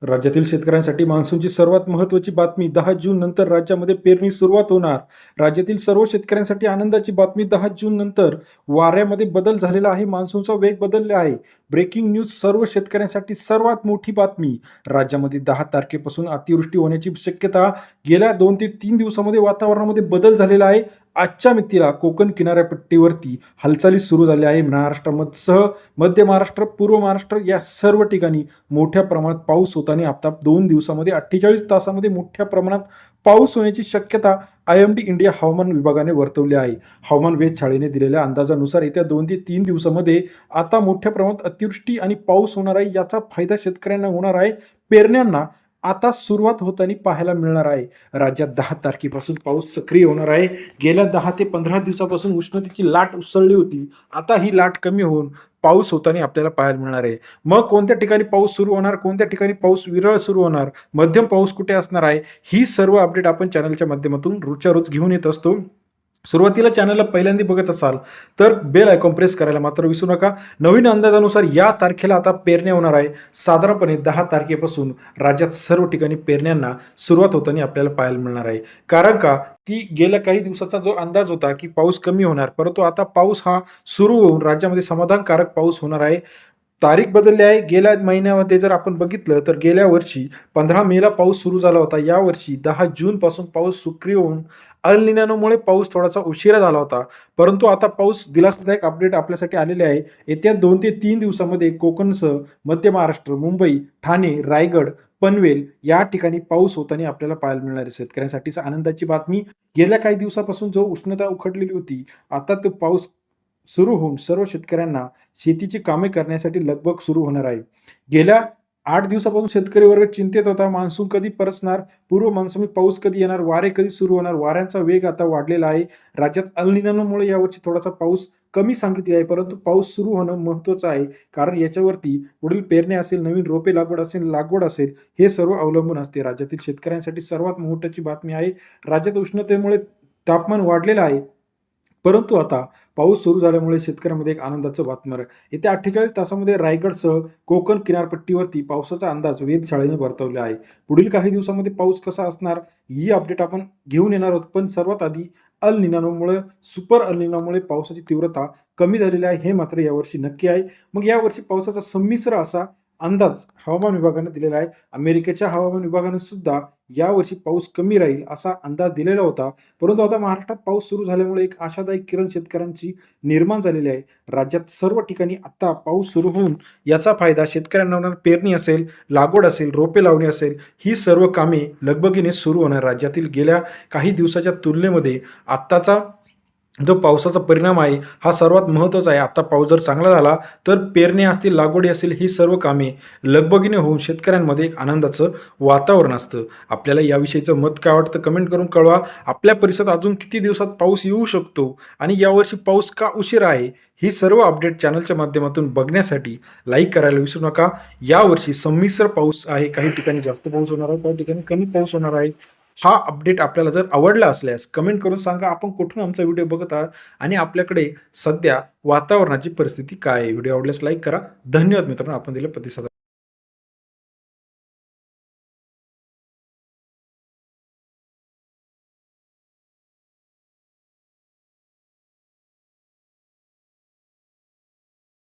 राज्यातील शेतकऱ्यांसाठी मान्सूनची सर्वात महत्त्वाची बातमी 10 जून नंतर राज्यामध्ये पेरणी सुरुवात होणार. राज्यातील सर्व शेतकऱ्यांसाठी आनंदाची बातमी 10 जून नंतर वाऱ्यामध्ये बदल झालेला आहे. मान्सूनचा वेग बदलला आहे. ब्रेकिंग न्यूज सर्व शेतकऱ्यांसाठी सर्वात मोठी बातमी. राज्यामध्ये 10 तारखेपासून अतिवृष्टी होण्याची शक्यता. गेल्या 2 ते 3 दिवसामध्ये वातावरणामध्ये बदल झालेला आहे. आजच्या मितीला कोकण किनारपट्टीवरती हालचाली सुरू झाल्या आहे. महाराष्ट्रासह मध्य महाराष्ट्र, पूर्व महाराष्ट्र या सर्व ठिकाणी मोठ्या प्रमाणात पाऊस होताना आता 2 दिवसामध्ये 48 तासामध्ये मोठ्या प्रमाणात पाऊस होण्याची शक्यता IMD इंडिया हवामान विभागाने वर्तवली आहे. हवामान वेधशाळेने दिलेल्या अंदाजानुसार येत्या 2 ते 3 दिवसामध्ये आता मोठ्या प्रमाणात अतिवृष्टी आणि पाऊस होणार आहे. याचा फायदा शेतकऱ्यांना होणार आहे. पेरण्यांना आता सुरुवात होताना पाहायला मिळणार आहे. राज्यात 10 तारखेपासून पाऊस सक्रिय होणार आहे. गेल्या 10 ते 15 दिवसापासून उष्णतेची लाट उसळली होती. आता ही लाट कमी होऊन पाऊस होताना आपल्याला पाहायला मिळणार आहे. मग कोणत्या ठिकाणी पाऊस सुरू होणार, कोणत्या ठिकाणी पाऊस विरळ सुरू होणार, मध्यम पाऊस कुठे असणार आहे, ही सर्व अपडेट आपण चॅनलच्या माध्यमातून रोजच्या रोज घेऊन येत असतो. सुरुवातीला चॅनलला पहिल्यांदा बघत असाल तर बेल आयकॉन प्रेस करायला मात्र विसरू नका. नवीन अंदाजानुसार या तारखेला आता पेरण्या होणार आहे. साधारणपणे 10 तारखेपासून राज्यात सर्व ठिकाणी पेरण्यांना सुरुवात होताना आपल्याला पाहायला मिळणार आहे. कारण का की गेल्या काही दिवसाचा जो अंदाज होता की पाऊस कमी होणार, परंतु आता पाऊस हा सुरू होऊन राज्यामध्ये समाधानकारक पाऊस होणार आहे. तारीख बदलली आहे. गेल्या महिन्यामध्ये जर आपण बघितलं तर गेल्या वर्षी 15 मेला पाऊस सुरू झाला होता. यावर्षी 10 जूनपासून पाऊस सक्रिय होऊन अल निनोमुळे पाऊस थोडासा उशिरा झाला होता. परंतु आता पाऊस दिलासादायक अपडेट आपल्यासाठी आलेले आहे. येत्या 2 ते 3 दिवसामध्ये कोकणसह मध्य महाराष्ट्र, मुंबई, ठाणे, रायगड, पनवेल या ठिकाणी पाऊस होताना आपल्याला पाहायला मिळणार आहे. शेतकऱ्यांसाठीच आनंदाची बातमी. गेल्या काही दिवसापासून जो उष्णता उखडलेली होती, आता तो पाऊस सुरू होऊन सर्व शेतकऱ्यांना शेतीची कामे करण्यासाठी लगबग सुरू होणार आहे. गेल्या 8 दिवसापासून शेतकरी वर्ग चिंतेत होता. मान्सून कधी परतणार, पूर्व मान्सूनी पाऊस कधी येणार, वारे कधी सुरू होणार. वाऱ्यांचा वेग आता वाढलेला आहे. राज्यात अल निनोमुळे यावर्षी थोडासा पाऊस कमी सांगितले आहे, परंतु पाऊस सुरू होणं महत्त्वाचं आहे. कारण याच्यावरती पुढील पेरणी असेल, नवीन रोपे लागवड असेल, हे सर्व अवलंबून असते. राज्यातील शेतकऱ्यांसाठी सर्वात महत्त्वाची बातमी आहे. राज्यात उष्णतेमुळे तापमान वाढलेलं आहे, परंतु आता पाऊस सुरू झाल्यामुळे शेतकऱ्यांमध्ये एक आनंदाचं बातमी आहे. येत्या 48 तासामध्ये रायगडसह कोकण किनारपट्टीवरती पावसाचा अंदाज वेधशाळेने वर्तवला आहे. पुढील काही दिवसामध्ये पाऊस कसा असणार ही अपडेट आपण घेऊन येणार आहोत. पण सर्वात आधी अल निनोमुळे, सुपर अल निनोमुळे पावसाची तीव्रता कमी झालेली आहे, हे मात्र यावर्षी नक्की आहे. मग यावर्षी पावसाचा संमिश्र असा अंदाज हवामान विभागाने दिलेला आहे. अमेरिकेच्या हवामान विभागाने सुद्धा यावर्षी पाऊस कमी राहील असा अंदाज दिलेला होता. परंतु आता महाराष्ट्रात पाऊस सुरू झाल्यामुळे एक आशादायक किरण शेतकऱ्यांची निर्माण झालेली आहे. राज्यात सर्व ठिकाणी आता पाऊस सुरू होऊन याचा फायदा शेतकऱ्यांना होणार. पेरणी असेल, लागवड असेल, रोपे लावणी असेल, ही सर्व कामे लगबगीने सुरू होणार. राज्यातील गेल्या काही दिवसाच्या तुलनेमध्ये आत्ताचा जो पावसाचा परिणाम आहे हा सर्वात महत्त्वाचा आहे. आता पाऊस जर चांगला झाला तर पेरणी असतील, लागवडी असेल, ही सर्व कामे लगबगीने होऊन शेतकऱ्यांमध्ये एक आनंदाचं वातावरण असतं. आपल्याला याविषयीचं मत काय वाटतं कमेंट करून कळवा. आपल्या परिसरात अजून किती दिवसात पाऊस येऊ शकतो आणि यावर्षी पाऊस का उशिरा आहे, ही सर्व अपडेट चॅनलच्या माध्यमातून बघण्यासाठी लाईक करायला विसरू नका. यावर्षी संमिश्र पाऊस आहे. काही ठिकाणी जास्त पाऊस होणार आहे, काही ठिकाणी कमी पाऊस होणार आहे. हा अपडेट आपल्याला जर आवडला असल्यास कमेंट करून सांगा आपण कुठून आमचा व्हिडिओ बघत आहात आणि आपल्याकडे सध्या वातावरणाची परिस्थिती काय आहे. व्हिडिओ आवडल्यास लाईक करा. धन्यवाद मित्रांनो, आपण दिलेल्या प्रतिसाद.